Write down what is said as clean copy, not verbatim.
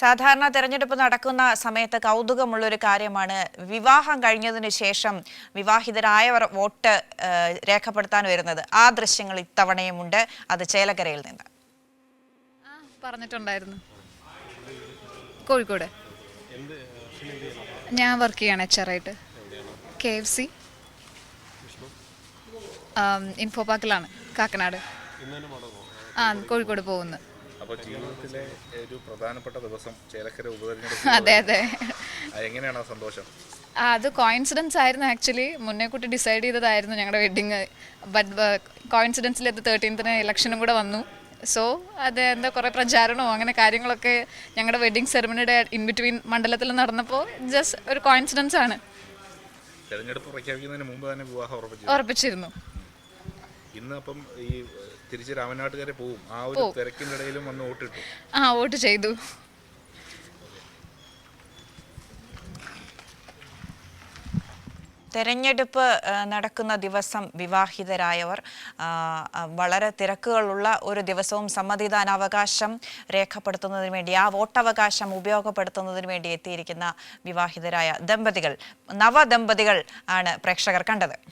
സാധാരണ തെരഞ്ഞെടുപ്പ് നടക്കുന്ന സമയത്ത് കൗതുകമുള്ളൊരു കാര്യമാണ് വിവാഹം കഴിഞ്ഞതിന് ശേഷം വിവാഹിതരായവർ വോട്ട് രേഖപ്പെടുത്താൻ വരുന്നത്. ആ ദൃശ്യങ്ങൾ ഇത്തവണയുമുണ്ട്. അത് ചേലക്കരയിൽ നിന്ന്. പറഞ്ഞിട്ടുണ്ടായിരുന്നു. കോഴിക്കോട് ഞാൻ വർക്ക് ചെയ്യാണ് HR ആയിട്ട്. KFC ഇൻഫോ പാർക്കിലാണ്, കാക്കനാട്. കോഴിക്കോട് പോകുന്നു. അപ്പോൾ ജീവിതത്തിലെ ഒരു പ്രധാനപ്പെട്ട ദിവസം ചേലക്കര ഉപതെരഞ്ഞെടുപ്പ്. അതെ അതെ. എങ്ങനെയാണ് സന്തോഷം? അത് കോയിൻസിഡൻസ് ആയിരുന്നു. ആക്ച്വലി മുന്നേ കൂട്ടി ഡിസൈഡ് ചെയ്തതായിരുന്നു ഞങ്ങളുടെ വെഡിങ്. ബട്ട് കോയിൻസിഡൻസിൽ അത് 13th ഇലക്ഷനും കൂടെ വന്നു. സോ അത് എന്താ കുറേ പ്രചാരണമോ അങ്ങനെ കാര്യങ്ങളൊക്കെ ഞങ്ങളുടെ വെഡിങ് സെറമണിയുടെ ഇൻ ബിറ്റ്വീൻ മണ്ഡലത്തിൽ നടന്നപ്പോൾ ജസ്റ്റ് ഒരു കോയിൻസിഡൻസ് ആണ്. തെരഞ്ഞെടുപ്പ് പ്രഖ്യാപിക്കുന്നതിന് മുമ്പ് തന്നെ വിവാഹം ഉറപ്പിച്ചിരുന്നു. ഇന്ന് അപ്പം ഈ തിരിച്ച് രാമനാട്ടുകാരെ പോവും. ആ ഒരു തിരക്കിനിടയിലും വന്ന് വോട്ടിട്ടു. വോട്ട് ചെയ്തു. തെരഞ്ഞെടുപ്പ് നടക്കുന്ന ദിവസം വിവാഹിതരായവർ വളരെ തിരക്കുകളുള്ള ഒരു ദിവസവും സമ്മതിദാനാവകാശം രേഖപ്പെടുത്തുന്നതിന് വേണ്ടി, ആ വോട്ടവകാശം ഉപയോഗപ്പെടുത്തുന്നതിന് വേണ്ടി എത്തിയിരിക്കുന്ന വിവാഹിതരായ ദമ്പതികൾ, നവദമ്പതികൾ ആണ് പ്രേക്ഷകർ കണ്ടത്.